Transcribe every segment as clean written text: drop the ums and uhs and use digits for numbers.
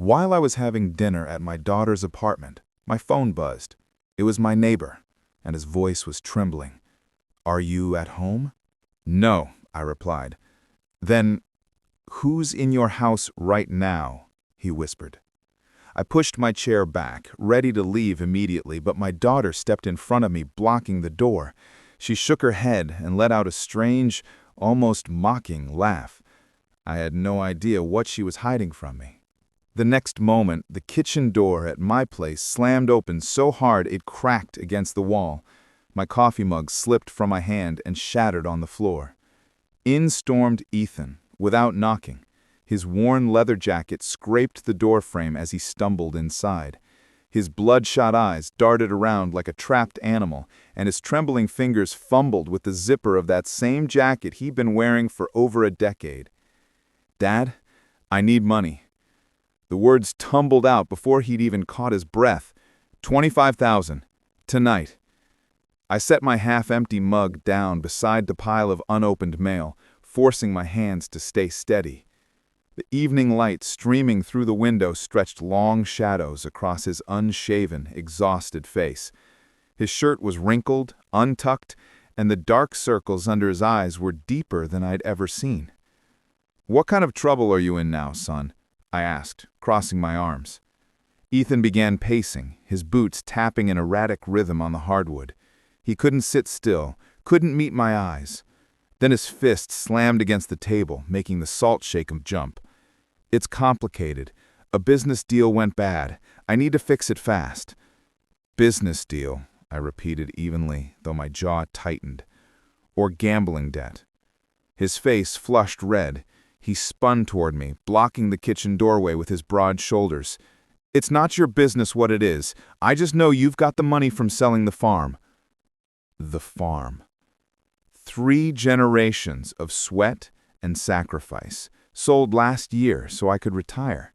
While I was having dinner at my daughter's apartment, my phone buzzed. It was my neighbor, and his voice was trembling. "Are you at home?" "No," I replied. "Then, who's in your house right now?" he whispered. I pushed my chair back, ready to leave immediately, but my daughter stepped in front of me, blocking the door. She shook her head and let out a strange, almost mocking laugh. I had no idea what she was hiding from me. The next moment, the kitchen door at my place slammed open so hard it cracked against the wall. My coffee mug slipped from my hand and shattered on the floor. In stormed Ethan, without knocking. His worn leather jacket scraped the doorframe as he stumbled inside. His bloodshot eyes darted around like a trapped animal, and his trembling fingers fumbled with the zipper of that same jacket he'd been wearing for over a decade. "Dad, I need money." The words tumbled out before he'd even caught his breath. 25,000. Tonight. I set my half-empty mug down beside the pile of unopened mail, forcing my hands to stay steady. The evening light streaming through the window stretched long shadows across his unshaven, exhausted face. His shirt was wrinkled, untucked, and the dark circles under his eyes were deeper than I'd ever seen. "What kind of trouble are you in now, son?" I asked, crossing my arms. Ethan began pacing, his boots tapping an erratic rhythm on the hardwood. He couldn't sit still, couldn't meet my eyes. Then his fist slammed against the table, making the salt shake him jump. "It's complicated. A business deal went bad. I need to fix it fast." "Business deal," I repeated evenly, though my jaw tightened. "Or gambling debt." His face flushed red. He spun toward me, blocking the kitchen doorway with his broad shoulders. "It's not your business what it is. I just know you've got the money from selling the farm." The farm. 3 generations of sweat and sacrifice, sold last year so I could retire.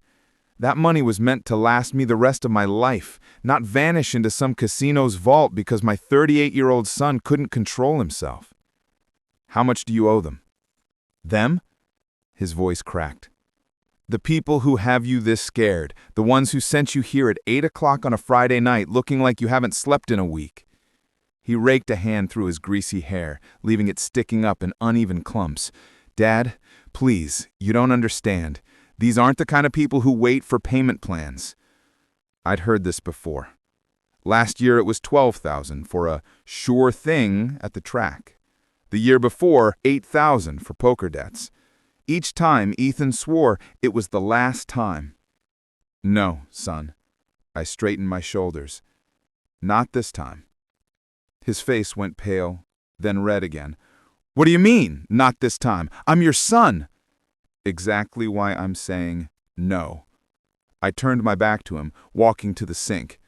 That money was meant to last me the rest of my life, not vanish into some casino's vault because my 38-year-old son couldn't control himself. "How much do you owe them?" "Them?" His voice cracked. "The people who have you this scared, the ones who sent you here at 8 o'clock on a Friday night looking like you haven't slept in a week." He raked a hand through his greasy hair, leaving it sticking up in uneven clumps. "Dad, please, you don't understand. These aren't the kind of people who wait for payment plans." I'd heard this before. Last year it was 12,000 for a sure thing at the track. The year before, 8,000 for poker debts. Each time, Ethan swore it was the last time. "No, son." I straightened my shoulders. "Not this time." His face went pale, then red again. "What do you mean, not this time? I'm your son." "Exactly why I'm saying no." I turned my back to him, walking to the sink.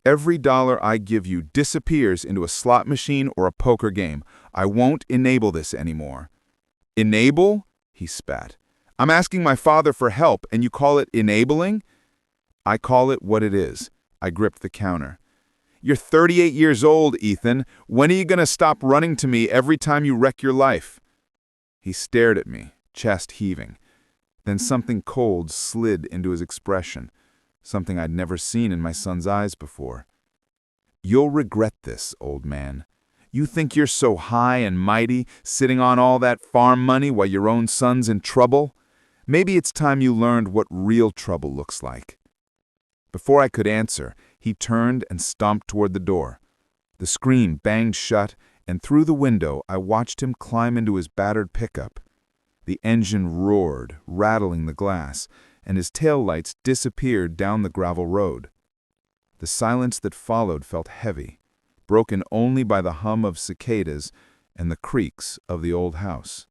"Every dollar I give you disappears into a slot machine or a poker game. I won't enable this anymore." "Enable?" he spat. "I'm asking my father for help, and you call it enabling?" "I call it what it is." I gripped the counter. "You're 38 years old, Ethan. When are you going to stop running to me every time you wreck your life?" He stared at me, chest heaving. Then something cold slid into his expression, something I'd never seen in my son's eyes before. "You'll regret this, old man. You think you're so high and mighty, sitting on all that farm money while your own son's in trouble? Maybe it's time you learned what real trouble looks like." Before I could answer, he turned and stomped toward the door. The screen banged shut, and through the window I watched him climb into his battered pickup. The engine roared, rattling the glass, and his taillights disappeared down the gravel road. The silence that followed felt heavy, broken only by the hum of cicadas and the creaks of the old house.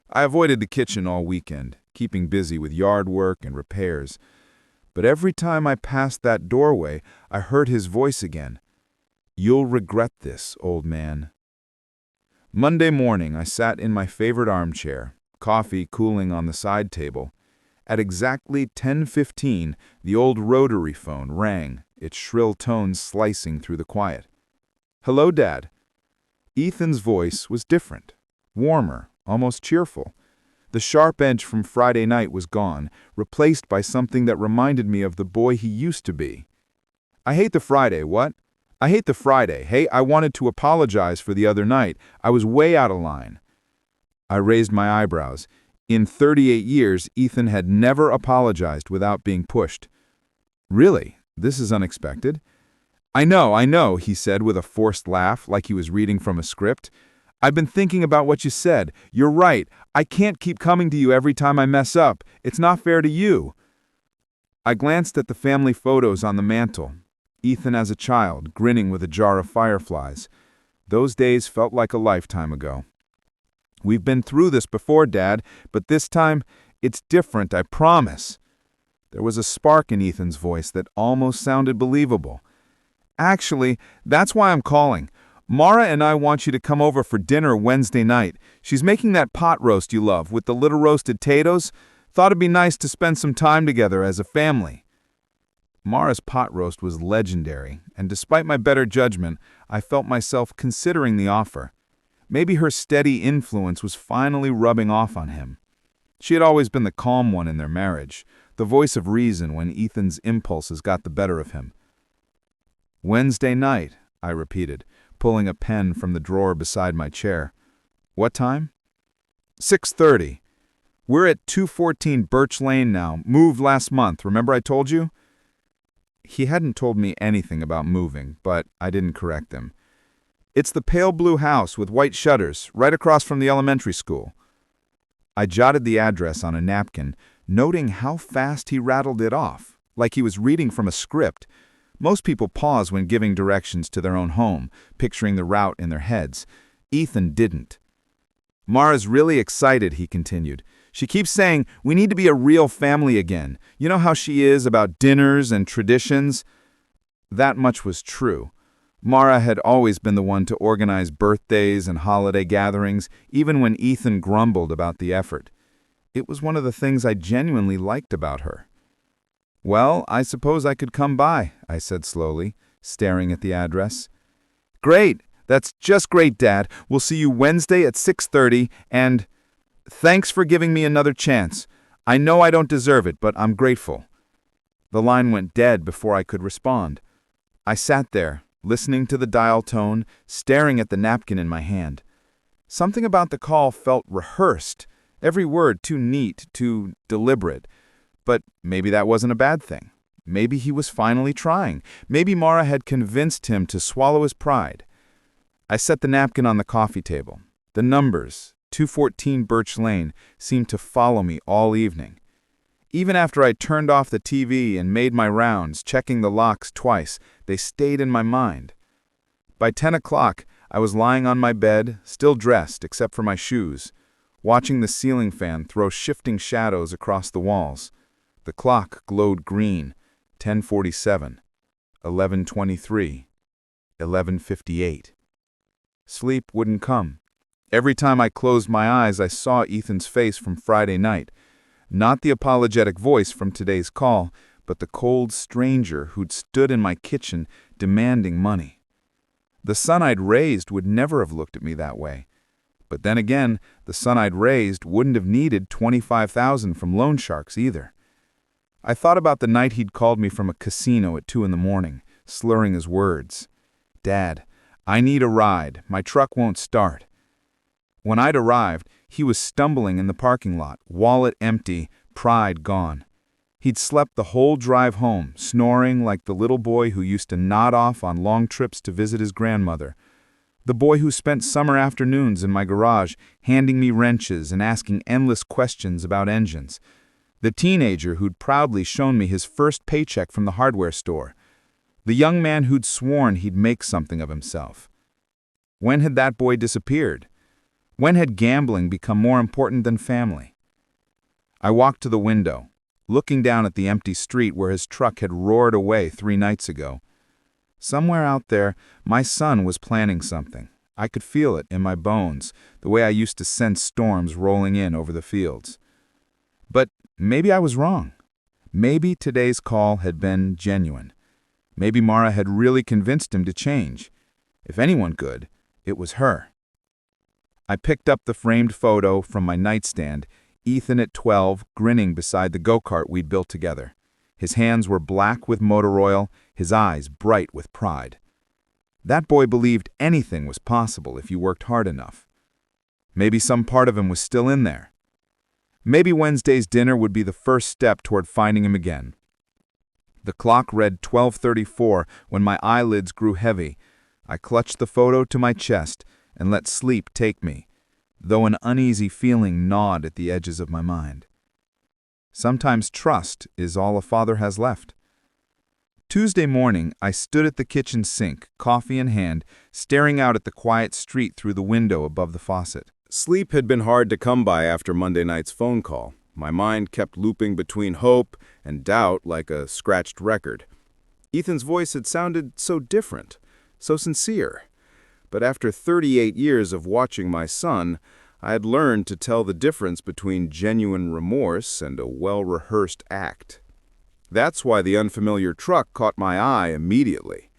I avoided the kitchen all weekend, keeping busy with yard work and repairs. But every time I passed that doorway, I heard his voice again. "You'll regret this, old man." Monday morning, I sat in my favorite armchair, coffee cooling on the side table. At exactly 10:15, the old rotary phone rang, its shrill tones slicing through the quiet. "Hello, Dad." Ethan's voice was different, warmer, almost cheerful. The sharp edge from Friday night was gone, replaced by something that reminded me of the boy he used to be. I hate the Friday, what? I hate the Friday. Hey, I wanted to apologize for the other night. I was way out of line. I raised my eyebrows. In 38 years, Ethan had never apologized without being pushed. Really? This is unexpected. I know, he said with a forced laugh, like he was reading from a script. I've been thinking about what you said. You're right. I can't keep coming to you every time I mess up. It's not fair to you. I glanced at the family photos on the mantel. Ethan as a child, grinning with a jar of fireflies. Those days felt like a lifetime ago. We've been through this before, Dad, but this time, it's different, I promise. There was a spark in Ethan's voice that almost sounded believable. Actually, that's why I'm calling. Mara and I want you to come over for dinner Wednesday night. She's making that pot roast you love with the little roasted potatoes. Thought it'd be nice to spend some time together as a family. Mara's pot roast was legendary, and despite my better judgment, I felt myself considering the offer. Maybe her steady influence was finally rubbing off on him. She had always been the calm one in their marriage, the voice of reason when Ethan's impulses got the better of him. Wednesday night, I repeated, pulling a pen from the drawer beside my chair. What time? 6:30. We're at 214 Birch Lane now. Moved last month, remember I told you? He hadn't told me anything about moving, but I didn't correct him. It's the pale blue house with white shutters, right across from the elementary school. I jotted the address on a napkin, noting how fast he rattled it off, like he was reading from a script. Most people pause when giving directions to their own home, picturing the route in their heads. Ethan didn't. Mara's really excited, he continued. She keeps saying, we need to be a real family again. You know how she is about dinners and traditions? That much was true. Mara had always been the one to organize birthdays and holiday gatherings, even when Ethan grumbled about the effort. It was one of the things I genuinely liked about her. Well, I suppose I could come by, I said slowly, staring at the address. Great! That's just great, Dad. We'll see you Wednesday at 6:30, and thanks for giving me another chance. I know I don't deserve it, but I'm grateful. The line went dead before I could respond. I sat there, listening to the dial tone, staring at the napkin in my hand. Something about the call felt rehearsed, every word too neat, too deliberate. But maybe that wasn't a bad thing. Maybe he was finally trying. Maybe Mara had convinced him to swallow his pride. I set the napkin on the coffee table. The numbers, 214 Birch Lane, seemed to follow me all evening. Even after I turned off the TV and made my rounds, checking the locks twice, they stayed in my mind. By 10 o'clock, I was lying on my bed, still dressed except for my shoes, watching the ceiling fan throw shifting shadows across the walls. The clock glowed green, 10:47, 11:23, 11:58. Sleep wouldn't come. Every time I closed my eyes, I saw Ethan's face from Friday night. Not the apologetic voice from today's call, but the cold stranger who'd stood in my kitchen demanding money. The son I'd raised would never have looked at me that way. But then again, the son I'd raised wouldn't have needed $25,000 from loan sharks either. I thought about the night he'd called me from a casino at 2 in the morning, slurring his words. Dad, I need a ride. My truck won't start. When I'd arrived, he was stumbling in the parking lot, wallet empty, pride gone. He'd slept the whole drive home, snoring like the little boy who used to nod off on long trips to visit his grandmother. The boy who spent summer afternoons in my garage, handing me wrenches and asking endless questions about engines. The teenager who'd proudly shown me his first paycheck from the hardware store. The young man who'd sworn he'd make something of himself. When had that boy disappeared? When had gambling become more important than family? I walked to the window, looking down at the empty street where his truck had roared away 3 nights ago. Somewhere out there, my son was planning something. I could feel it in my bones, the way I used to sense storms rolling in over the fields. But maybe I was wrong. Maybe today's call had been genuine. Maybe Mara had really convinced him to change. If anyone could, it was her. I picked up the framed photo from my nightstand, Ethan at 12, grinning beside the go-kart we'd built together. His hands were black with motor oil, his eyes bright with pride. That boy believed anything was possible if you worked hard enough. Maybe some part of him was still in there. Maybe Wednesday's dinner would be the first step toward finding him again. The clock read 12:34 when my eyelids grew heavy. I clutched the photo to my chest and let sleep take me, though an uneasy feeling gnawed at the edges of my mind. Sometimes trust is all a father has left. Tuesday morning, I stood at the kitchen sink, coffee in hand, staring out at the quiet street through the window above the faucet. Sleep had been hard to come by after Monday night's phone call. My mind kept looping between hope and doubt like a scratched record. Ethan's voice had sounded so different, so sincere. But after 38 years of watching my son, I had learned to tell the difference between genuine remorse and a well-rehearsed act. That's why the unfamiliar truck caught my eye immediately.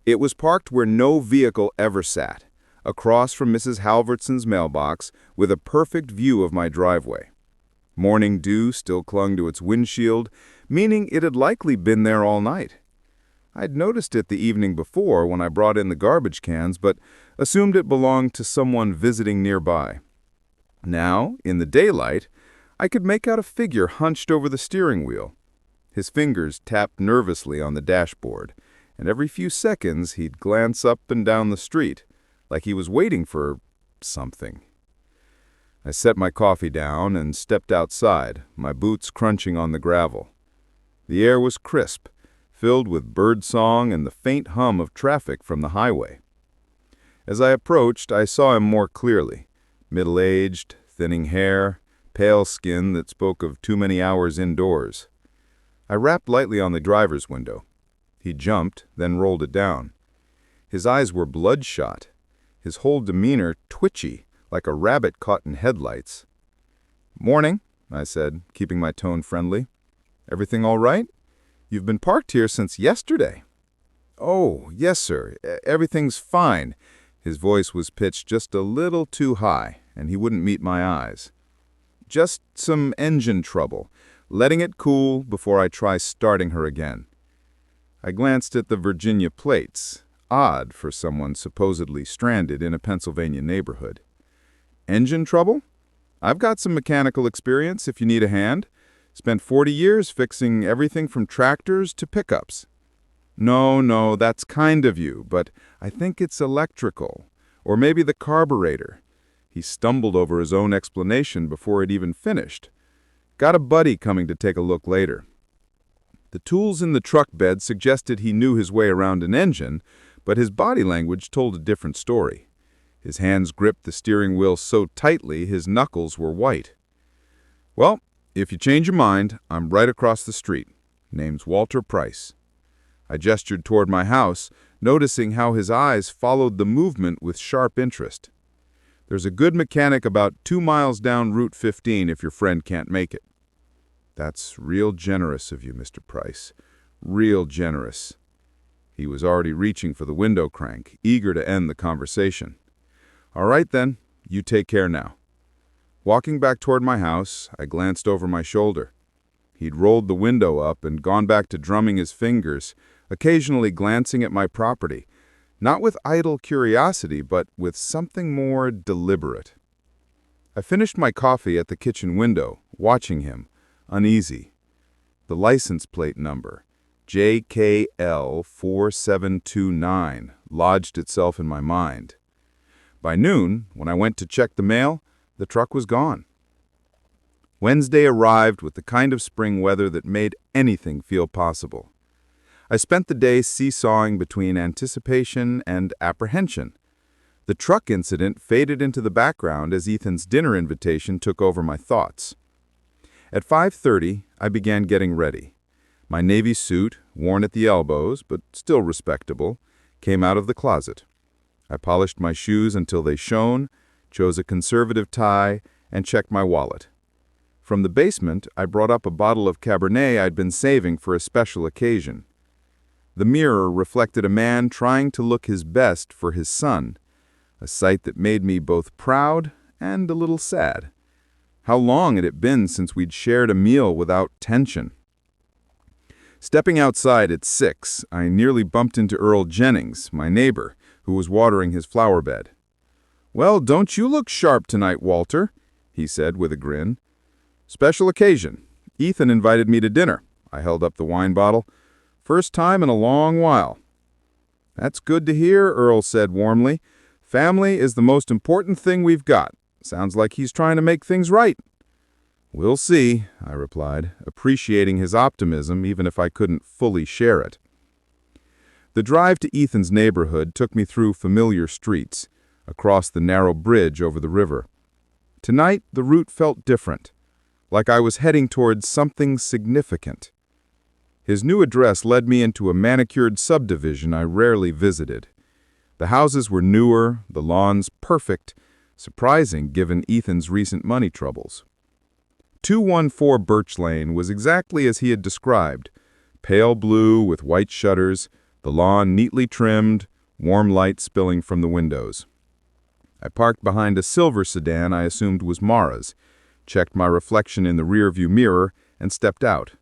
It was parked where no vehicle ever sat, across from Mrs. Halvertson's mailbox, with a perfect view of my driveway. Morning dew still clung to its windshield, meaning it had likely been there all night. I'd noticed it the evening before when I brought in the garbage cans, but assumed it belonged to someone visiting nearby. Now, in the daylight, I could make out a figure hunched over the steering wheel. His fingers tapped nervously on the dashboard, and every few seconds he'd glance up and down the street, like he was waiting for something. I set my coffee down and stepped outside, my boots crunching on the gravel. The air was crisp, filled with birdsong and the faint hum of traffic from the highway. As I approached, I saw him more clearly. Middle-aged, thinning hair, pale skin that spoke of too many hours indoors. I rapped lightly on the driver's window. He jumped, then rolled it down. His eyes were bloodshot, his whole demeanor twitchy, like a rabbit caught in headlights. "Morning," I said, keeping my tone friendly. "Everything all right? You've been parked here since yesterday." "Oh, yes, sir. Everything's fine." His voice was pitched just a little too high, and he wouldn't meet my eyes. "Just some engine trouble. Letting it cool before I try starting her again." I glanced at the Virginia plates, odd for someone supposedly stranded in a Pennsylvania neighborhood. "Engine trouble? I've got some mechanical experience if you need a hand. Spent 40 years fixing everything from tractors to pickups." No, that's kind of you, but I think it's electrical. Or maybe the carburetor." He stumbled over his own explanation before it even finished. "Got a buddy coming to take a look later." The tools in the truck bed suggested he knew his way around an engine, but his body language told a different story. His hands gripped the steering wheel so tightly his knuckles were white. "Well, if you change your mind, I'm right across the street. Name's Walter Price." I gestured toward my house, noticing how his eyes followed the movement with sharp interest. "There's a good mechanic about 2 miles down Route 15 if your friend can't make it." "That's real generous of you, Mr. Price. Real generous." He was already reaching for the window crank, eager to end the conversation. "All right then, you take care now." Walking back toward my house, I glanced over my shoulder. He'd rolled the window up and gone back to drumming his fingers, occasionally glancing at my property, not with idle curiosity, but with something more deliberate. I finished my coffee at the kitchen window, watching him, uneasy. The license plate number, JKL 4729, lodged itself in my mind. By noon, when I went to check the mail, the truck was gone. Wednesday arrived with the kind of spring weather that made anything feel possible. I spent the day seesawing between anticipation and apprehension. The truck incident faded into the background as Ethan's dinner invitation took over my thoughts. At 5:30, I began getting ready. My navy suit, worn at the elbows, but still respectable, came out of the closet. I polished my shoes until they shone, chose a conservative tie, and checked my wallet. From the basement, I brought up a bottle of Cabernet I'd been saving for a special occasion. The mirror reflected a man trying to look his best for his son, a sight that made me both proud and a little sad. How long had it been since we'd shared a meal without tension? Stepping outside at 6, I nearly bumped into Earl Jennings, my neighbor, who was watering his flower bed. "Well, don't you look sharp tonight, Walter," he said with a grin. "Special occasion. Ethan invited me to dinner." I held up the wine bottle. "First time in a long while." "That's good to hear," Earl said warmly. "Family is the most important thing we've got. Sounds like he's trying to make things right." "We'll see," I replied, appreciating his optimism even if I couldn't fully share it. The drive to Ethan's neighborhood took me through familiar streets, across the narrow bridge over the river. Tonight, the route felt different, like I was heading towards something significant. His new address led me into a manicured subdivision I rarely visited. The houses were newer, the lawns perfect, surprising given Ethan's recent money troubles. 214 Birch Lane was exactly as he had described, pale blue with white shutters, the lawn neatly trimmed, warm light spilling from the windows. I parked behind a silver sedan I assumed was Mara's, checked my reflection in the rearview mirror, and stepped out.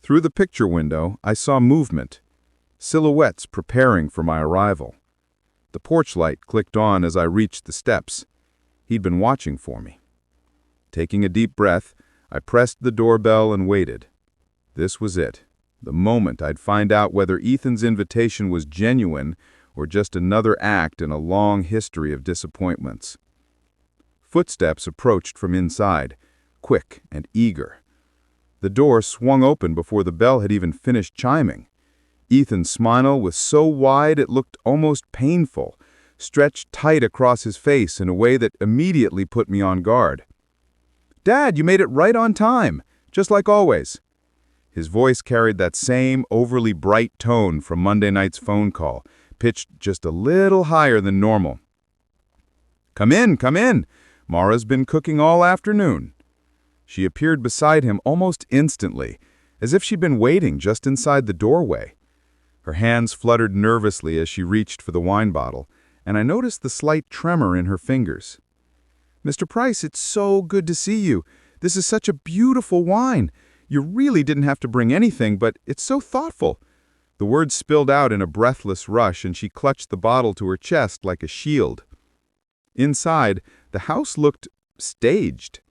Through the picture window, I saw movement, silhouettes preparing for my arrival. The porch light clicked on as I reached the steps. He'd been watching for me. Taking a deep breath, I pressed the doorbell and waited. This was it, the moment I'd find out whether Ethan's invitation was genuine or just another act in a long history of disappointments. Footsteps approached from inside, quick and eager. The door swung open before the bell had even finished chiming. Ethan's smile was so wide it looked almost painful, stretched tight across his face in a way that immediately put me on guard. "Dad, you made it right on time, just like always." His voice carried that same overly bright tone from Monday night's phone call, pitched just a little higher than normal. Come in, come in. Mara's been cooking all afternoon." She appeared beside him almost instantly, as if she'd been waiting just inside the doorway. Her hands fluttered nervously as she reached for the wine bottle, and I noticed the slight tremor in her fingers. "Mr. Price, it's so good to see you. This is such a beautiful wine. You really didn't have to bring anything, but it's so thoughtful." The words spilled out in a breathless rush, and she clutched the bottle to her chest like a shield. Inside, the house looked staged.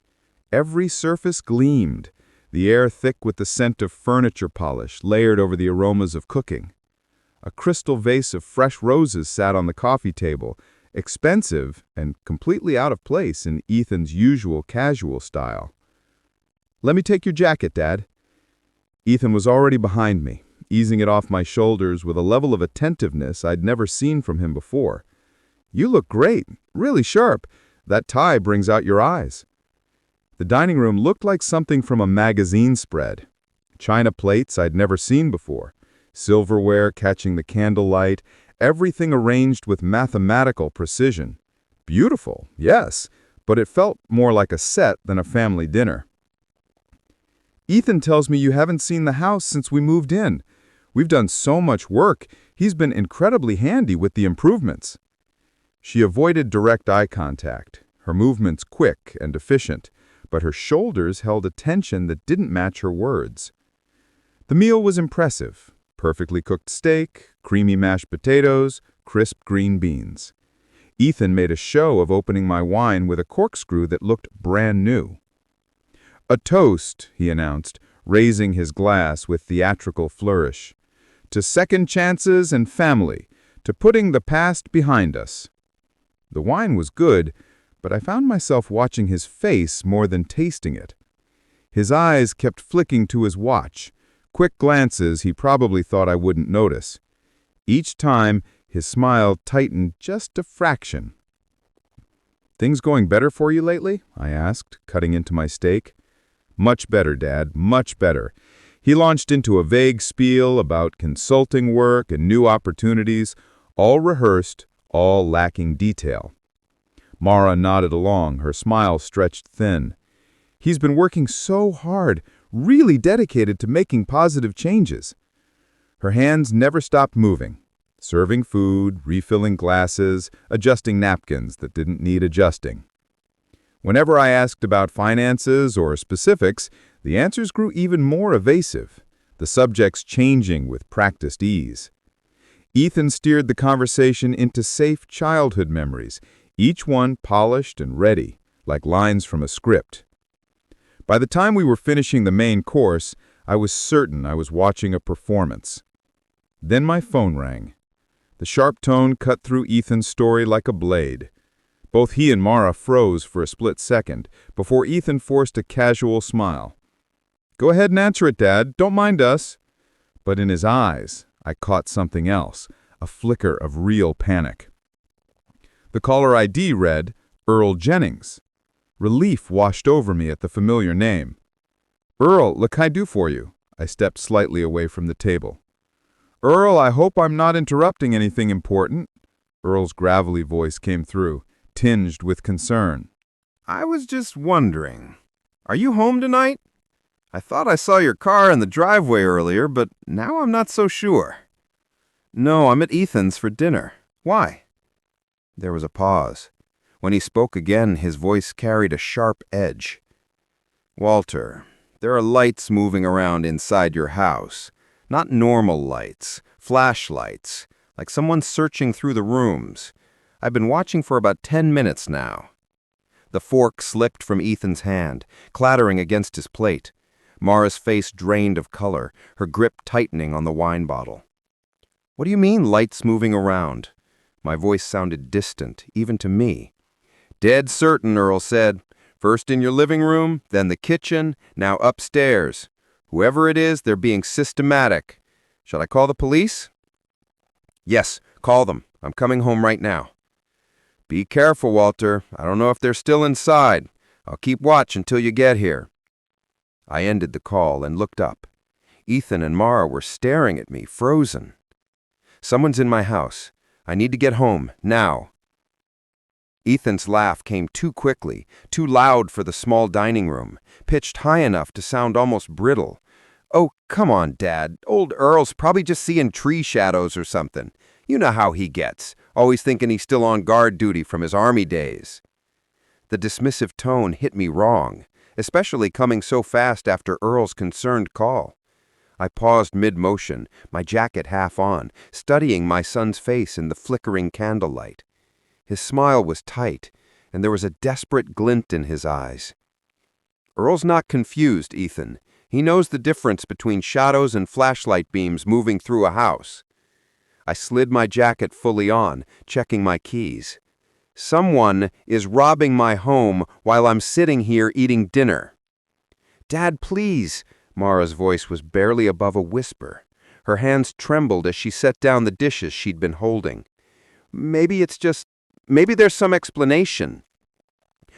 Every surface gleamed, the air thick with the scent of furniture polish layered over the aromas of cooking. A crystal vase of fresh roses sat on the coffee table, expensive and completely out of place in Ethan's usual casual style. "Let me take your jacket, Dad." Ethan was already behind me, easing it off my shoulders with a level of attentiveness I'd never seen from him before. "You look great, really sharp. That tie brings out your eyes." The dining room looked like something from a magazine spread. China plates I'd never seen before, silverware catching the candlelight, everything arranged with mathematical precision. Beautiful, yes, but it felt more like a set than a family dinner. "Ethan tells me you haven't seen the house since we moved in. We've done so much work. He's been incredibly handy with the improvements." She avoided direct eye contact, her movements quick and efficient, but her shoulders held a tension that didn't match her words. The meal was impressive. Perfectly cooked steak, creamy mashed potatoes, crisp green beans. Ethan made a show of opening my wine with a corkscrew that looked brand new. "A toast," he announced, raising his glass with theatrical flourish. "To second chances and family, to putting the past behind us." The wine was good, but I found myself watching his face more than tasting it. His eyes kept flicking to his watch, quick glances he probably thought I wouldn't notice. Each time, his smile tightened just a fraction. "Things going better for you lately?" I asked, cutting into my steak. "Much better, Dad, much better." He launched into a vague spiel about consulting work and new opportunities, all rehearsed, all lacking detail. Mara nodded along, her smile stretched thin. "He's been working so hard, really dedicated to making positive changes." Her hands never stopped moving, serving food, refilling glasses, adjusting napkins that didn't need adjusting. Whenever I asked about finances or specifics, the answers grew even more evasive, the subjects changing with practiced ease. Ethan steered the conversation into safe childhood memories, each one polished and ready, like lines from a script. By the time we were finishing the main course, I was certain I was watching a performance. Then my phone rang. The sharp tone cut through Ethan's story like a blade. Both he and Mara froze for a split second before Ethan forced a casual smile. "Go ahead and answer it, Dad. Don't mind us." But in his eyes, I caught something else, a flicker of real panic. The caller ID read, Earl Jennings. Relief washed over me at the familiar name. "Earl, what can I do for you?" I stepped slightly away from the table. "Earl, I hope I'm not interrupting anything important." Earl's gravelly voice came through, tinged with concern. "I was just wondering, are you home tonight? I thought I saw your car in the driveway earlier, but now I'm not so sure." "No, I'm at Ethan's for dinner. Why?" There was a pause. When he spoke again, his voice carried a sharp edge. "Walter, there are lights moving around inside your house. Not normal lights, flashlights, like someone searching through the rooms. I've been watching for about 10 minutes now." The fork slipped from Ethan's hand, clattering against his plate. Mara's face drained of color, her grip tightening on the wine bottle. "What do you mean, lights moving around?" My voice sounded distant, even to me. "Dead certain," Earl said. "First in your living room, then the kitchen, now upstairs. Whoever it is, they're being systematic. Shall I call the police?" "Yes, call them. I'm coming home right now." "Be careful, Walter. I don't know if they're still inside. I'll keep watch until you get here." I ended the call and looked up. Ethan and Mara were staring at me, frozen. "Someone's in my house. I need to get home, now." Ethan's laugh came too quickly, too loud for the small dining room, pitched high enough to sound almost brittle. "Oh, come on, Dad. Old Earl's probably just seeing tree shadows or something. You know how he gets, always thinking he's still on guard duty from his army days." The dismissive tone hit me wrong, especially coming so fast after Earl's concerned call. I paused mid-motion, my jacket half on, studying my son's face in the flickering candlelight. His smile was tight, and there was a desperate glint in his eyes. "Earl's not confused, Ethan. He knows the difference between shadows and flashlight beams moving through a house." I slid my jacket fully on, checking my keys. "Someone is robbing my home while I'm sitting here eating dinner." "Dad, please." Mara's voice was barely above a whisper. Her hands trembled as she set down the dishes she'd been holding. Maybe there's some explanation."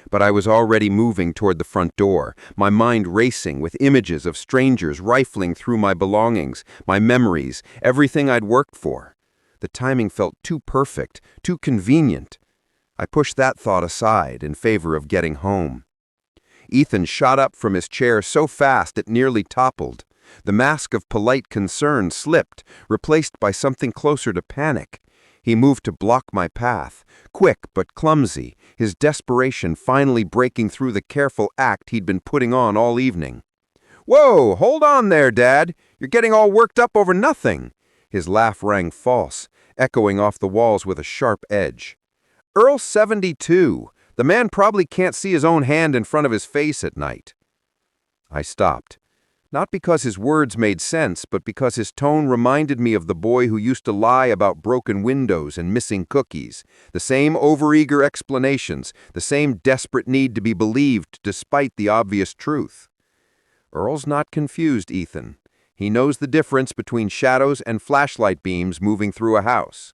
But I was already moving toward the front door, my mind racing with images of strangers rifling through my belongings, my memories, everything I'd worked for. The timing felt too perfect, too convenient. I pushed that thought aside in favor of getting home. Ethan shot up from his chair so fast it nearly toppled. The mask of polite concern slipped, replaced by something closer to panic. He moved to block my path, quick but clumsy, his desperation finally breaking through the careful act he'd been putting on all evening. "Whoa, hold on there, Dad. You're getting all worked up over nothing." His laugh rang false, echoing off the walls with a sharp edge. "Earl's 72. The man probably can't see his own hand in front of his face at night." I stopped. Not because his words made sense, but because his tone reminded me of the boy who used to lie about broken windows and missing cookies. The same overeager explanations, the same desperate need to be believed despite the obvious truth. "Earl's not confused, Ethan. He knows the difference between shadows and flashlight beams moving through a house."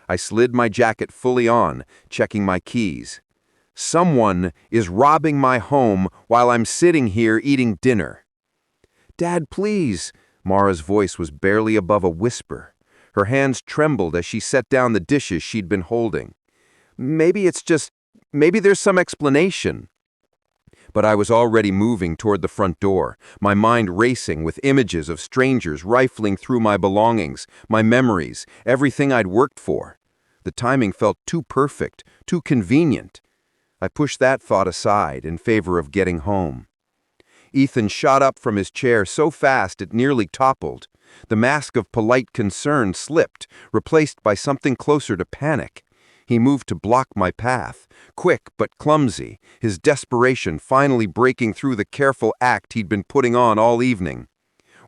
I slid my jacket fully on, checking my keys. "Someone is robbing my home while I'm sitting here eating dinner." "Dad, please." Mara's voice was barely above a whisper. Her hands trembled as she set down the dishes she'd been holding. Maybe there's some explanation." But I was already moving toward the front door, my mind racing with images of strangers rifling through my belongings, my memories, everything I'd worked for. The timing felt too perfect, too convenient. I pushed that thought aside in favor of getting home. Ethan shot up from his chair so fast it nearly toppled. The mask of polite concern slipped, replaced by something closer to panic. He moved to block my path, quick but clumsy, his desperation finally breaking through the careful act he'd been putting on all evening.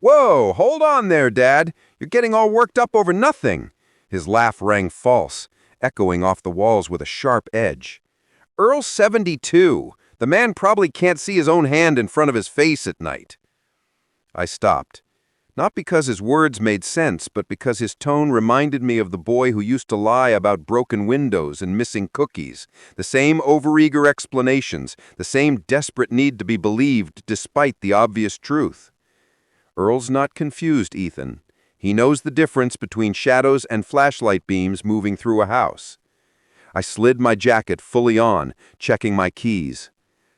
"Whoa, hold on there, Dad. You're getting all worked up over nothing." His laugh rang false, echoing off the walls with a sharp edge. "Earl's 72. The man probably can't see his own hand in front of his face at night." I stopped. Not because his words made sense, but because his tone reminded me of the boy who used to lie about broken windows and missing cookies. The same overeager explanations, the same desperate need to be believed despite the obvious truth. "Earl's not confused, Ethan. He knows the difference between shadows and flashlight beams moving through a house." I slid my jacket fully on, checking my keys.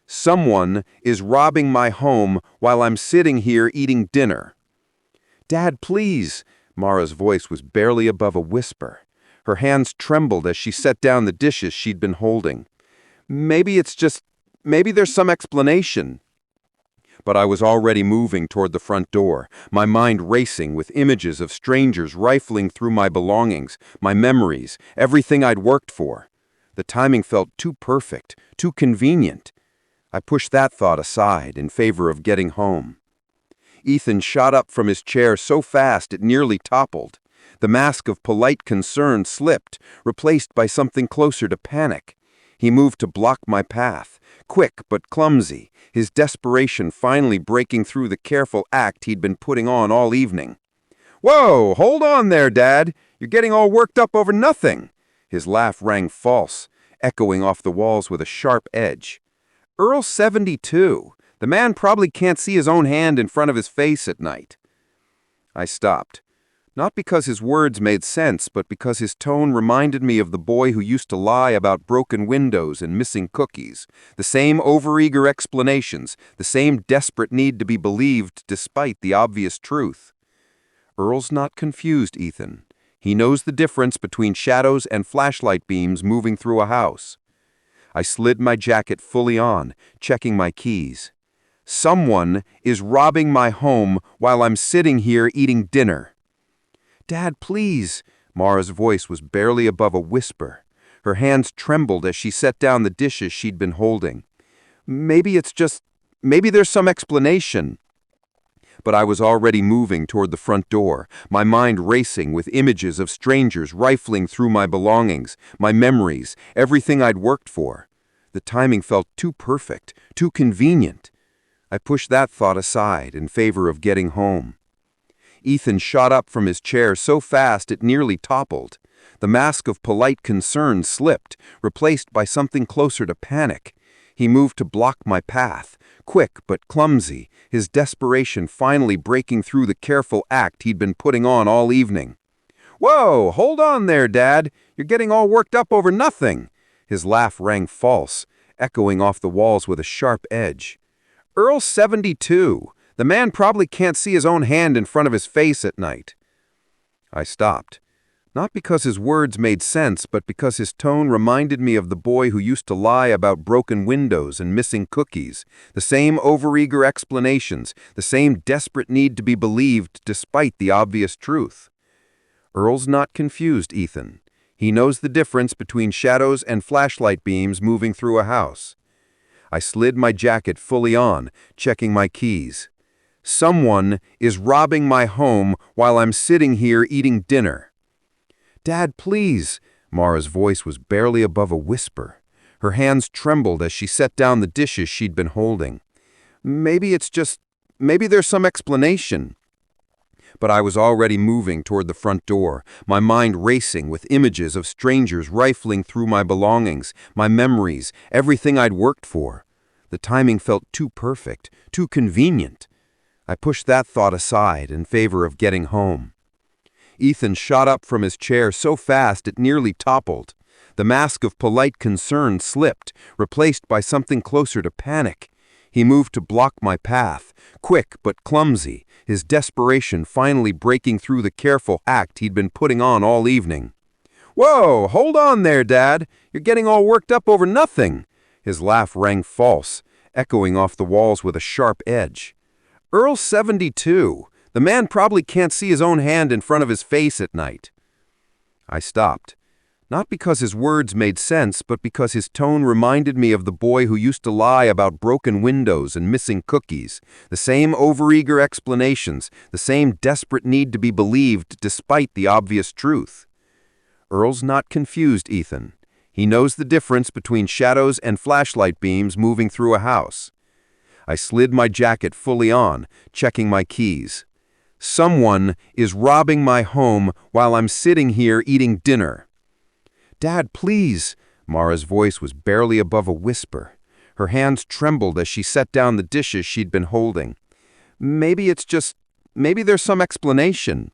"Someone is robbing my home while I'm sitting here eating dinner." "Dad, please." Mara's voice was barely above a whisper. Her hands trembled as she set down the dishes she'd been holding. Maybe there's some explanation." But I was already moving toward the front door, my mind racing with images of strangers rifling through my belongings, my memories, everything I'd worked for. The timing felt too perfect, too convenient. I pushed that thought aside in favor of getting home. Ethan shot up from his chair so fast it nearly toppled. The mask of polite concern slipped, replaced by something closer to panic. He moved to block my path, quick but clumsy, his desperation finally breaking through the careful act he'd been putting on all evening. "Whoa, hold on there, Dad. You're getting all worked up over nothing." His laugh rang false, echoing off the walls with a sharp edge. "Earl's 72. The man probably can't see his own hand in front of his face at night." I stopped. Not because his words made sense, but because his tone reminded me of the boy who used to lie about broken windows and missing cookies. The same overeager explanations, the same desperate need to be believed despite the obvious truth. "Earl's not confused, Ethan. He knows the difference between shadows and flashlight beams moving through a house." I slid my jacket fully on, checking my keys. "Someone is robbing my home while I'm sitting here eating dinner." "Dad, please." Mara's voice was barely above a whisper. Her hands trembled as she set down the dishes she'd been holding. Maybe there's some explanation." But I was already moving toward the front door, my mind racing with images of strangers rifling through my belongings, my memories, everything I'd worked for. The timing felt too perfect, too convenient. I pushed that thought aside in favor of getting home. Ethan shot up from his chair so fast it nearly toppled. The mask of polite concern slipped, replaced by something closer to panic. He moved to block my path, quick but clumsy, his desperation finally breaking through the careful act he'd been putting on all evening. "Whoa, hold on there, Dad. You're getting all worked up over nothing." His laugh rang false, echoing off the walls with a sharp edge. "Earl's 72. The man probably can't see his own hand in front of his face at night." I stopped. Not because his words made sense, but because his tone reminded me of the boy who used to lie about broken windows and missing cookies. The same overeager explanations, the same desperate need to be believed despite the obvious truth. "Earl's not confused, Ethan. He knows the difference between shadows and flashlight beams moving through a house." I slid my jacket fully on, checking my keys. "Someone is robbing my home while I'm sitting here eating dinner." "Dad, please." Mara's voice was barely above a whisper. Her hands trembled as she set down the dishes she'd been holding. Maybe there's some explanation." But I was already moving toward the front door, my mind racing with images of strangers rifling through my belongings, my memories, everything I'd worked for. The timing felt too perfect, too convenient. I pushed that thought aside in favor of getting home. Ethan shot up from his chair so fast it nearly toppled. The mask of polite concern slipped, replaced by something closer to panic. He moved to block my path, quick but clumsy, his desperation finally breaking through the careful act he'd been putting on all evening. "Whoa, hold on there, Dad. You're getting all worked up over nothing." His laugh rang false, echoing off the walls with a sharp edge. "Earl's 72. The man probably can't see his own hand in front of his face at night." I stopped. Not because his words made sense, but because his tone reminded me of the boy who used to lie about broken windows and missing cookies, the same overeager explanations, the same desperate need to be believed despite the obvious truth. "Earl's not confused, Ethan. He knows the difference between shadows and flashlight beams moving through a house." I slid my jacket fully on, checking my keys. "Someone is robbing my home while I'm sitting here eating dinner." "Dad, please." Mara's voice was barely above a whisper. Her hands trembled as she set down the dishes she'd been holding. Maybe there's some explanation."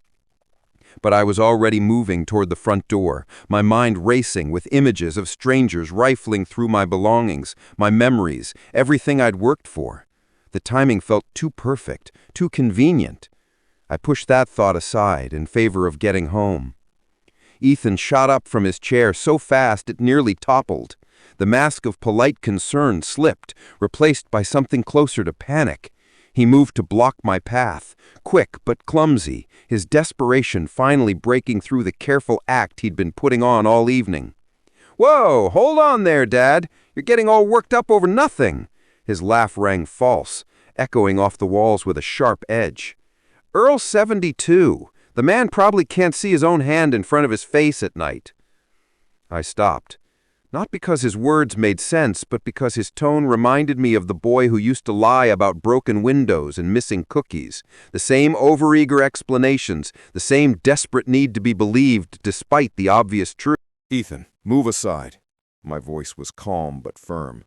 But I was already moving toward the front door, my mind racing with images of strangers rifling through my belongings, my memories, everything I'd worked for. The timing felt too perfect, too convenient. I pushed that thought aside in favor of getting home. Ethan shot up from his chair so fast it nearly toppled. The mask of polite concern slipped, replaced by something closer to panic. He moved to block my path, quick but clumsy, his desperation finally breaking through the careful act he'd been putting on all evening. "Whoa, hold on there, Dad. You're getting all worked up over nothing." His laugh rang false, echoing off the walls with a sharp edge. "Earl's 72. The man probably can't see his own hand in front of his face at night." I stopped. Not because his words made sense, but because his tone reminded me of the boy who used to lie about broken windows and missing cookies, the same overeager explanations, the same desperate need to be believed despite the obvious truth. "Ethan, move aside." My voice was calm but firm.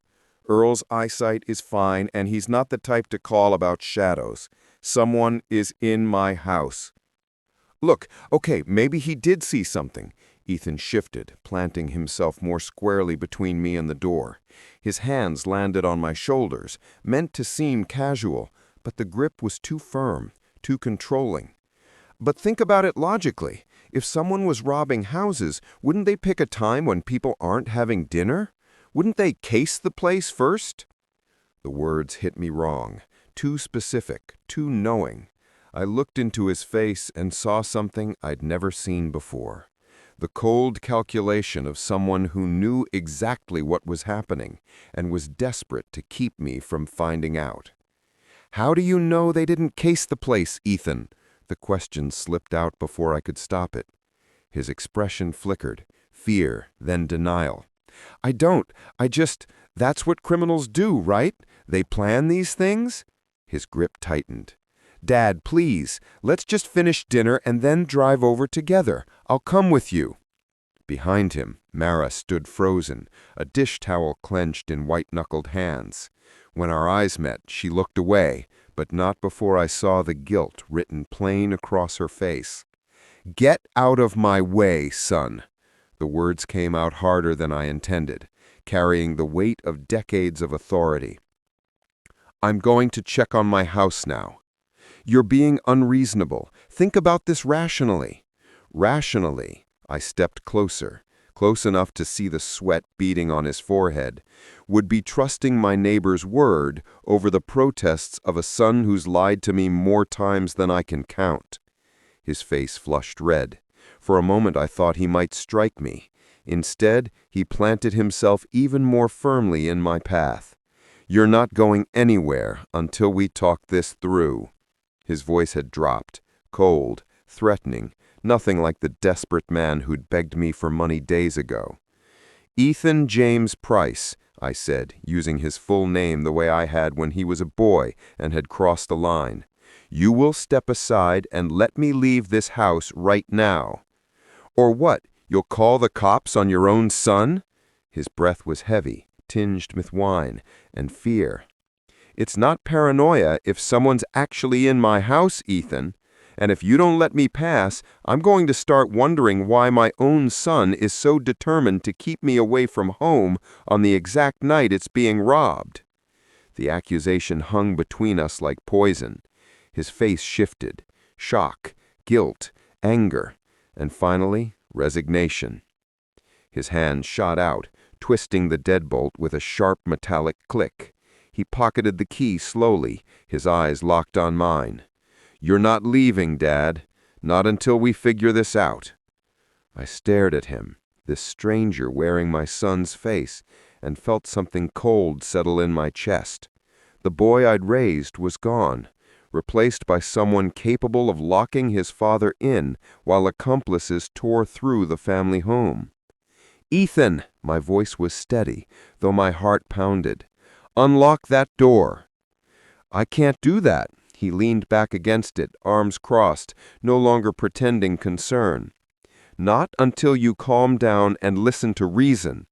"Earl's eyesight is fine, and he's not the type to call about shadows. Someone is in my house." "Look, okay, maybe he did see something." Ethan shifted, planting himself more squarely between me and the door. His hands landed on my shoulders, meant to seem casual, but the grip was too firm, too controlling. "But think about it logically. If someone was robbing houses, wouldn't they pick a time when people aren't having dinner? Wouldn't they case the place first?" The words hit me wrong, too specific, too knowing. I looked into his face and saw something I'd never seen before. The cold calculation of someone who knew exactly what was happening and was desperate to keep me from finding out. "How do you know they didn't case the place, Ethan?" The question slipped out before I could stop it. His expression flickered, fear, then denial. That's what criminals do, right? They plan these things?" His grip tightened. "Dad, please, let's just finish dinner and then drive over together. I'll come with you." Behind him, Mara stood frozen, a dish towel clenched in white-knuckled hands. When our eyes met, she looked away, but not before I saw the guilt written plain across her face. "Get out of my way, son." The words came out harder than I intended, carrying the weight of decades of authority. "I'm going to check on my house now." "You're being unreasonable. Think about this rationally." Rationally, I stepped closer, close enough to see the sweat beading on his forehead, would be trusting my neighbor's word over the protests of a son who's lied to me more times than I can count. His face flushed red. For a moment I thought he might strike me. Instead, he planted himself even more firmly in my path. "You're not going anywhere until we talk this through." His voice had dropped, cold, threatening, nothing like the desperate man who'd begged me for money days ago. "Ethan James Price," I said, using his full name the way I had when he was a boy and had crossed the line. "You will step aside and let me leave this house right now." "Or what, you'll call the cops on your own son?" His breath was heavy, tinged with wine and fear. "It's not paranoia if someone's actually in my house, Ethan. And if you don't let me pass, I'm going to start wondering why my own son is so determined to keep me away from home on the exact night it's being robbed." The accusation hung between us like poison. His face shifted. Shock, guilt, anger, and finally, resignation. His hand shot out, twisting the deadbolt with a sharp metallic click. He pocketed the key slowly, his eyes locked on mine. "You're not leaving, Dad. Not until we figure this out." I stared at him, this stranger wearing my son's face, and felt something cold settle in my chest. The boy I'd raised was gone, replaced by someone capable of locking his father in while accomplices tore through the family home. "Ethan!" My voice was steady, though my heart pounded. "Unlock that door." "I can't do that." He leaned back against it, arms crossed, no longer pretending concern. "Not until you calm down and listen to reason."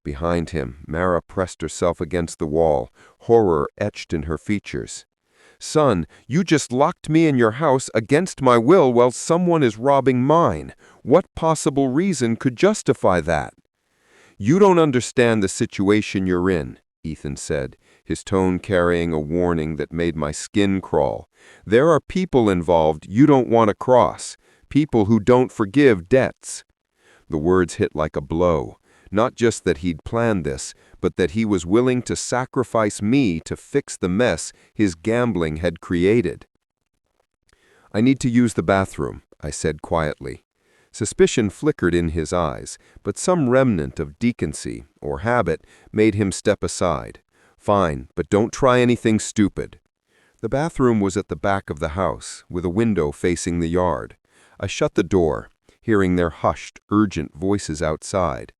Behind him, Mara pressed herself against the wall, horror etched in her features. "Son, you just locked me in your house against my will while someone is robbing mine. What possible reason could justify that?" "You don't understand the situation you're in," Ethan said, his tone carrying a warning that made my skin crawl. "There are people involved you don't want to cross, people who don't forgive debts." The words hit like a blow. Not just that he'd planned this, but that he was willing to sacrifice me to fix the mess his gambling had created. "I need to use the bathroom," I said quietly. Suspicion flickered in his eyes, but some remnant of decency, or habit, made him step aside. "Fine, but don't try anything stupid." The bathroom was at the back of the house, with a window facing the yard. I shut the door, hearing their hushed, urgent voices outside.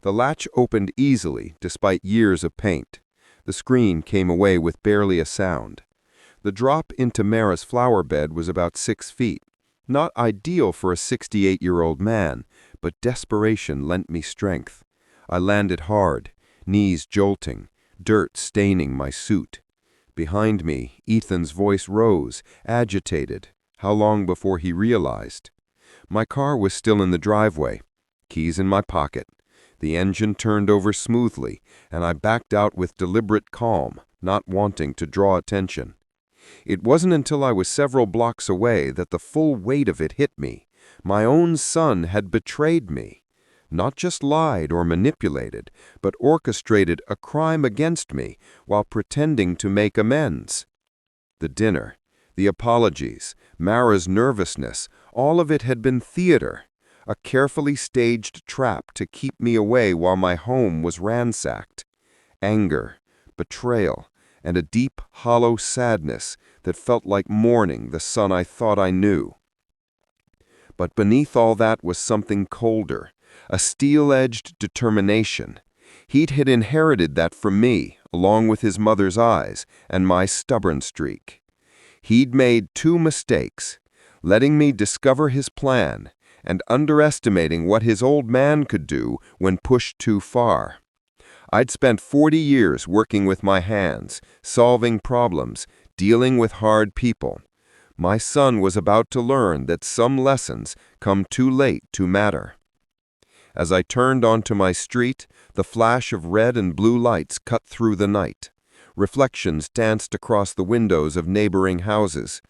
The latch opened easily, despite years of paint. The screen came away with barely a sound. The drop into Mara's flower bed was about 6 feet. Not ideal for a 68-year-old man, but desperation lent me strength. I landed hard, knees jolting, dirt staining my suit. Behind me, Ethan's voice rose, agitated. How long before he realized? My car was still in the driveway, keys in my pocket. The engine turned over smoothly, and I backed out with deliberate calm, not wanting to draw attention. It wasn't until I was several blocks away that the full weight of it hit me. My own son had betrayed me. Not just lied or manipulated, but orchestrated a crime against me while pretending to make amends. The dinner, the apologies, Mara's nervousness, all of it had been theater. A carefully staged trap to keep me away while my home was ransacked. Anger, betrayal, and a deep, hollow sadness that felt like mourning the son I thought I knew. But beneath all that was something colder, a steel-edged determination. He'd had inherited that from me, along with his mother's eyes and my stubborn streak. He'd made 2 mistakes, letting me discover his plan and underestimating what his old man could do when pushed too far. I'd spent 40 years working with my hands, solving problems, dealing with hard people. My son was about to learn that some lessons come too late to matter. As I turned onto my street, the flash of red and blue lights cut through the night. Reflections danced across the windows of neighboring houses.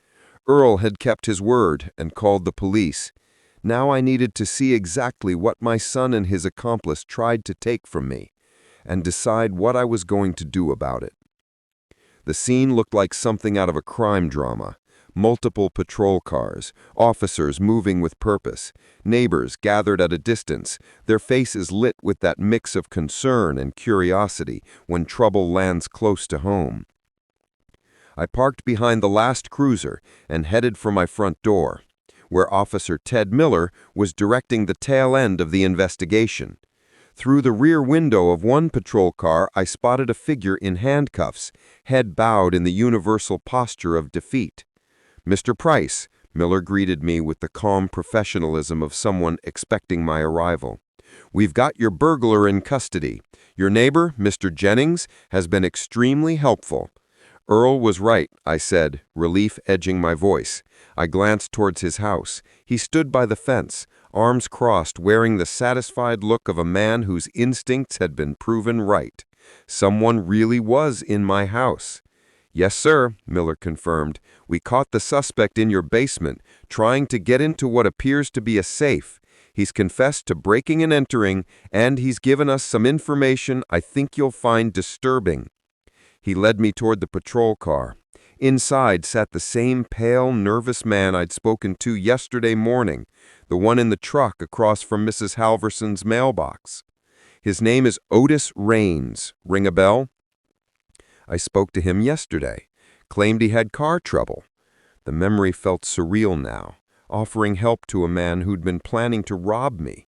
Earl had kept his word and called the police. Now I needed to see exactly what my son and his accomplice tried to take from me, and decide what I was going to do about it. The scene looked like something out of a crime drama. Multiple patrol cars, officers moving with purpose, neighbors gathered at a distance, their faces lit with that mix of concern and curiosity when trouble lands close to home. I parked behind the last cruiser and headed for my front door, where Officer Ted Miller was directing the tail end of the investigation. Through the rear window of one patrol car, I spotted a figure in handcuffs, head bowed in the universal posture of defeat. "Mr. Price," Miller greeted me with the calm professionalism of someone expecting my arrival. "We've got your burglar in custody. Your neighbor, Mr. Jennings, has been extremely helpful." Earl was right, I said, relief edging my voice. I glanced towards his house. He stood by the fence, arms crossed, wearing the satisfied look of a man whose instincts had been proven right. Someone really was in my house. "Yes, sir," Miller confirmed. "We caught the suspect in your basement, trying to get into what appears to be a safe. He's confessed to breaking and entering, and he's given us some information I think you'll find disturbing." He led me toward the patrol car. Inside sat the same pale, nervous man I'd spoken to yesterday morning, the one in the truck across from Mrs. Halverson's mailbox. His name is Otis Raines. Ring a bell? I spoke to him yesterday. Claimed he had car trouble. The memory felt surreal now, offering help to a man who'd been planning to rob me.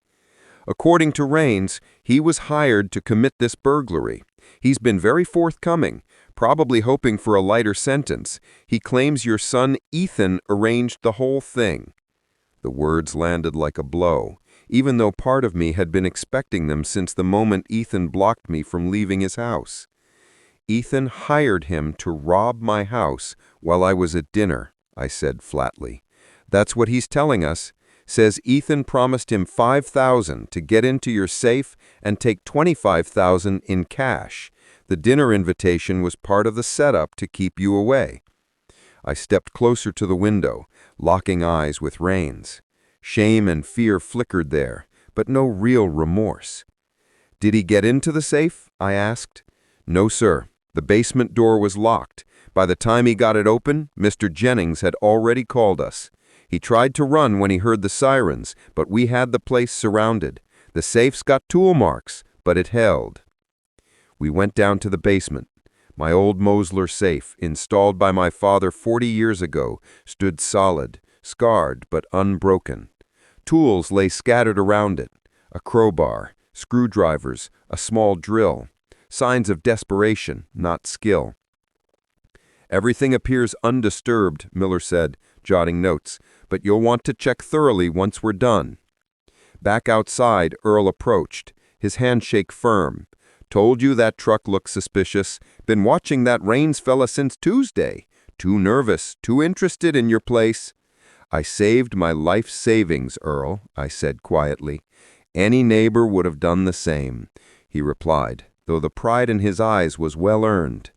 According to Raines, he was hired to commit this burglary. He's been very forthcoming, probably hoping for a lighter sentence. He claims your son Ethan arranged the whole thing. The words landed like a blow, even though part of me had been expecting them since the moment Ethan blocked me from leaving his house. Ethan hired him to rob my house while I was at dinner, I said flatly. That's what he's telling us. Says Ethan promised him $5,000 to get into your safe and take $25,000 in cash. The dinner invitation was part of the setup to keep you away. I stepped closer to the window, locking eyes with Raines. Shame and fear flickered there, but no real remorse. Did he get into the safe? I asked. No, sir. The basement door was locked. By the time he got it open, Mr. Jennings had already called us. He tried to run when he heard the sirens, but we had the place surrounded. The safe's got tool marks, but it held. We went down to the basement. My old Mosler safe, installed by my father 40 years ago, stood solid, scarred but unbroken. Tools lay scattered around it. A crowbar, screwdrivers, a small drill. Signs of desperation, not skill. Everything appears undisturbed, Miller said, jotting notes, but you'll want to check thoroughly once we're done. Back outside, Earl approached, his handshake firm. Told you that truck looked suspicious. Been watching that Raines fella since Tuesday. Too nervous, too interested in your place. I saved my life savings, Earl, I said quietly. Any neighbor would have done the same, he replied, though the pride in his eyes was well earned.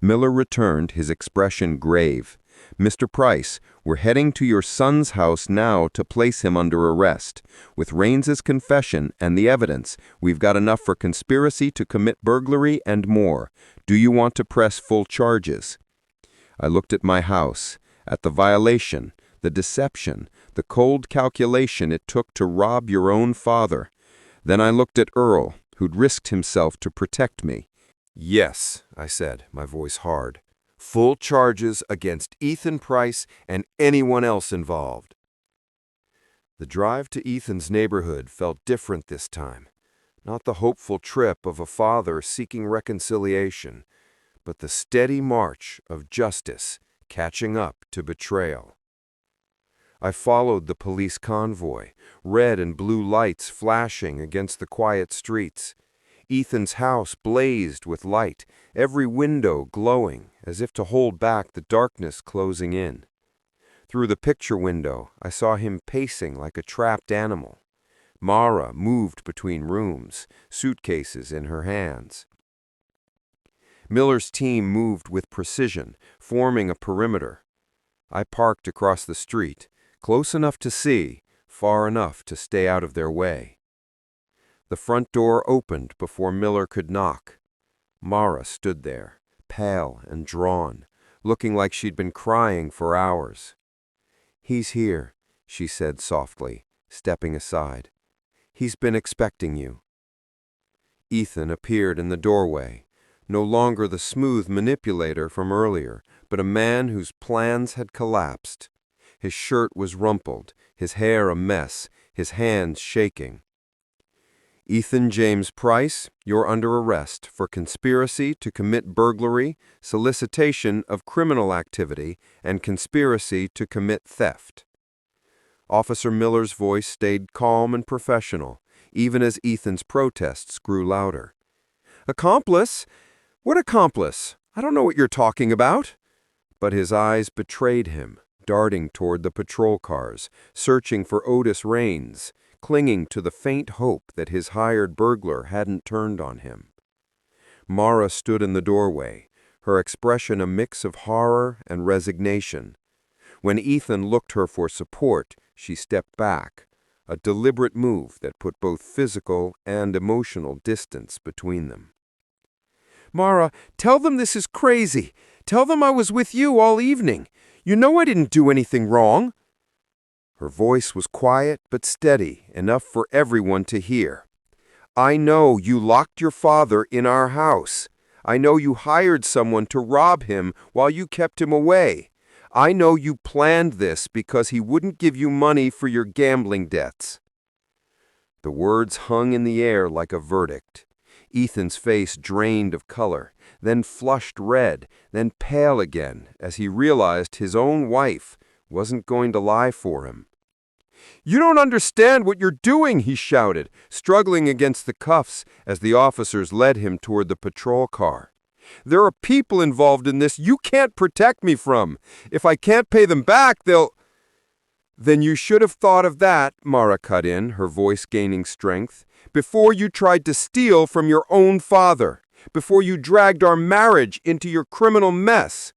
Miller returned, his expression grave. Mr. Price, we're heading to your son's house now to place him under arrest. With Raines's confession and the evidence, we've got enough for conspiracy to commit burglary and more. Do you want to press full charges? I looked at my house, at the violation, the deception, the cold calculation it took to rob your own father. Then I looked at Earl, who'd risked himself to protect me. Yes, I said, my voice hard. Full charges against Ethan Price and anyone else involved. The drive to Ethan's neighborhood felt different this time. Not the hopeful trip of a father seeking reconciliation, but the steady march of justice catching up to betrayal. I followed the police convoy, red and blue lights flashing against the quiet streets. Ethan's house blazed with light, every window glowing, as if to hold back the darkness closing in. Through the picture window, I saw him pacing like a trapped animal. Mara moved between rooms, suitcases in her hands. Miller's team moved with precision, forming a perimeter. I parked across the street, close enough to see, far enough to stay out of their way. The front door opened before Miller could knock. Mara stood there, pale and drawn, looking like she'd been crying for hours. "He's here," she said softly, stepping aside. "He's been expecting you." Ethan appeared in the doorway, no longer the smooth manipulator from earlier, but a man whose plans had collapsed. His shirt was rumpled, his hair a mess, his hands shaking. "Ethan James Price, you're under arrest for conspiracy to commit burglary, solicitation of criminal activity, and conspiracy to commit theft." Officer Miller's voice stayed calm and professional, even as Ethan's protests grew louder. "Accomplice? What accomplice? I don't know what you're talking about." But his eyes betrayed him, darting toward the patrol cars, searching for Otis Raines, clinging to the faint hope that his hired burglar hadn't turned on him. Mara stood in the doorway, her expression a mix of horror and resignation. When Ethan looked her for support, she stepped back, a deliberate move that put both physical and emotional distance between them. "Mara, tell them this is crazy. Tell them I was with you all evening. You know I didn't do anything wrong." Her voice was quiet but steady, enough for everyone to hear. "I know you locked your father in our house. I know you hired someone to rob him while you kept him away. I know you planned this because he wouldn't give you money for your gambling debts." The words hung in the air like a verdict. Ethan's face drained of color, then flushed red, then pale again as he realized his own wife wasn't going to lie for him. "You don't understand what you're doing," he shouted, struggling against the cuffs as the officers led him toward the patrol car. "There are people involved in this you can't protect me from. If I can't pay them back, they'll—" "Then you should have thought of that," Mara cut in, her voice gaining strength, "before you tried to steal from your own father, before you dragged our marriage into your criminal mess."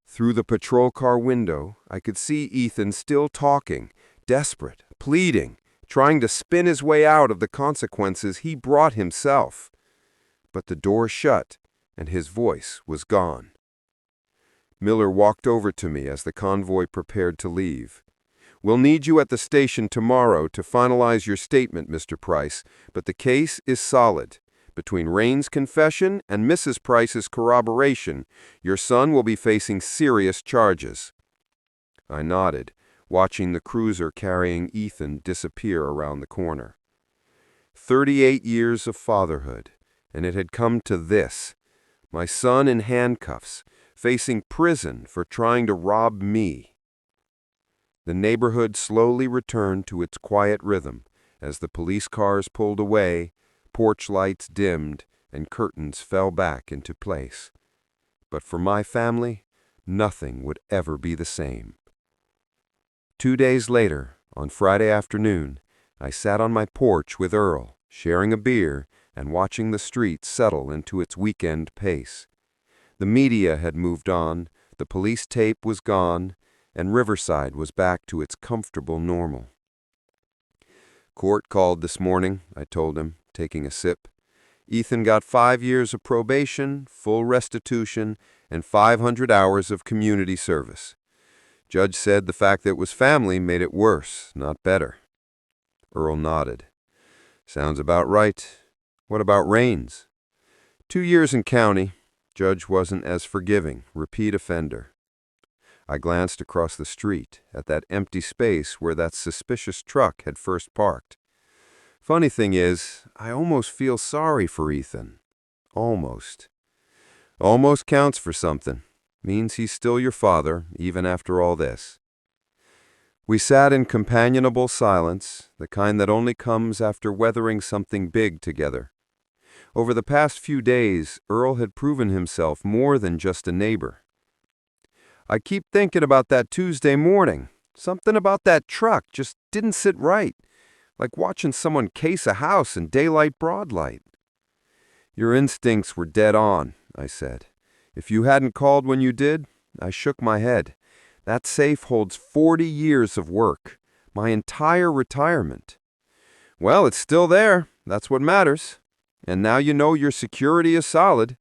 Through the patrol car window, I could see Ethan still talking, desperate, pleading, trying to spin his way out of the consequences he brought himself. But the door shut, and his voice was gone. Miller walked over to me as the convoy prepared to leave. "We'll need you at the station tomorrow to finalize your statement, Mr. Price, but the case is solid. Between Rain's confession and Mrs. Price's corroboration, your son will be facing serious charges." I nodded, watching the cruiser carrying Ethan disappear around the corner. 38 years of fatherhood, and it had come to this: my son in handcuffs, facing prison for trying to rob me. The neighborhood slowly returned to its quiet rhythm as the police cars pulled away, porch lights dimmed, and curtains fell back into place. But for my family, nothing would ever be the same. 2 days later, on Friday afternoon, I sat on my porch with Earl, sharing a beer and watching the street settle into its weekend pace. The media had moved on, the police tape was gone, and Riverside was back to its comfortable normal. "Court called this morning," I told him, taking a sip. "Ethan got 5 years of probation, full restitution, and 500 hours of community service. Judge said the fact that it was family made it worse, not better." Earl nodded. "Sounds about right. What about Rains?" 2 years in county. Judge wasn't as forgiving, repeat offender." I glanced across the street at that empty space where that suspicious truck had first parked. Funny thing is, I almost feel sorry for Ethan. Almost. Almost counts for something. Means he's still your father, even after all this. We sat in companionable silence, the kind that only comes after weathering something big together. Over the past few days, Earl had proven himself more than just a neighbor. "I keep thinking about that Tuesday morning. Something about that truck just didn't sit right. Like watching someone case a house in daylight broadlight." "Your instincts were dead on," I said. "If you hadn't called when you did," I shook my head. "That safe holds 40 years of work. My entire retirement." "Well, it's still there. That's what matters. And now you know your security is solid."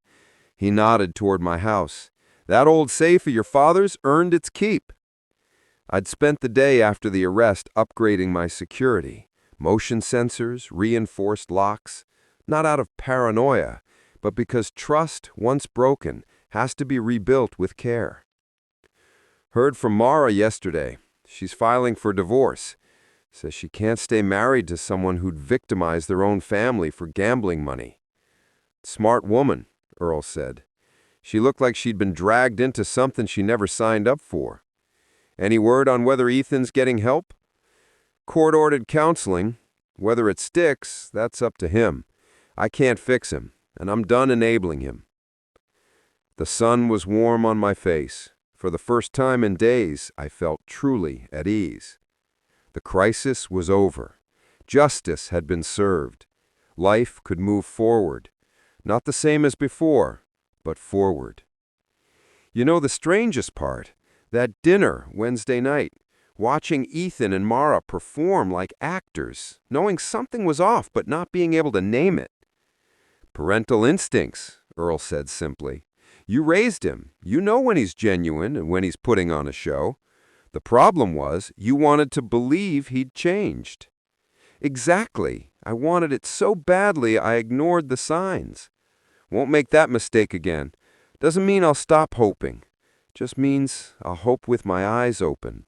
He nodded toward my house. "That old safe of your father's earned its keep." I'd spent the day after the arrest upgrading my security. Motion sensors, reinforced locks. Not out of paranoia, but because trust, once broken, has to be rebuilt with care. "Heard from Mara yesterday. She's filing for divorce. Says she can't stay married to someone who'd victimize their own family for gambling money." "Smart woman," Earl said. "She looked like she'd been dragged into something she never signed up for. Any word on whether Ethan's getting help?" "Court-ordered counseling. Whether it sticks, that's up to him. I can't fix him, and I'm done enabling him." The sun was warm on my face. For the first time in days, I felt truly at ease. The crisis was over. Justice had been served. Life could move forward. Not the same as before, but forward. You know the strangest part? That dinner Wednesday night. watching Ethan and Mara perform like actors, knowing something was off but not being able to name it. Parental instincts, Earl said simply. You raised him. You know when he's genuine and when he's putting on a show. The problem was you wanted to believe he'd changed. Exactly. I wanted it so badly I ignored the signs. Won't make that mistake again. Doesn't mean I'll stop hoping. Just means I'll hope with my eyes open.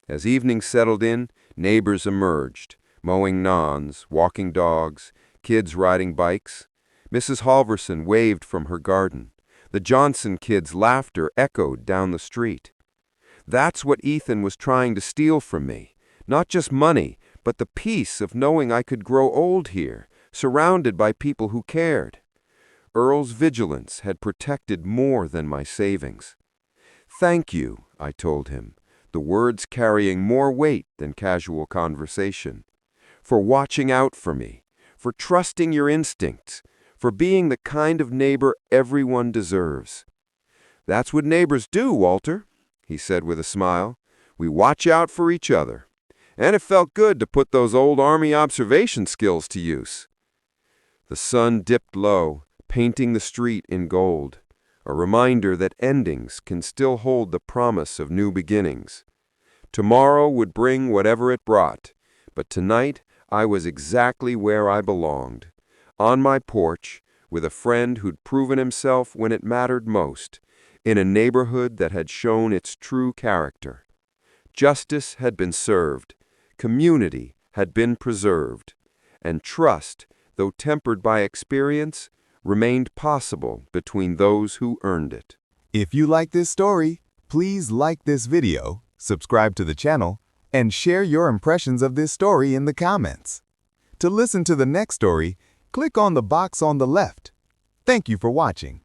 As evening settled in, neighbors emerged, mowing lawns, walking dogs, kids riding bikes. Mrs. Halverson waved from her garden. The Johnson kids' laughter echoed down the street. That's what Ethan was trying to steal from me. Not just money, but the peace of knowing I could grow old here, surrounded by people who cared. Earl's vigilance had protected more than my savings. Thank you, I told him, the words carrying more weight than casual conversation, for watching out for me, for trusting your instincts, for being the kind of neighbor everyone deserves. That's what neighbors do, Walter, he said with a smile. We watch out for each other. And it felt good to put those old Army observation skills to use. The sun dipped low, painting the street in gold, a reminder that endings can still hold the promise of new beginnings. Tomorrow would bring whatever it brought, but tonight I was exactly where I belonged, on my porch, with a friend who'd proven himself when it mattered most, in a neighborhood that had shown its true character. Justice had been served, community had been preserved, and trust, though tempered by experience, remained possible between those who earned it. If you like this story, please like this video, subscribe to the channel, and share your impressions of this story in the comments. To listen to the next story, click on the box on the left. Thank you for watching.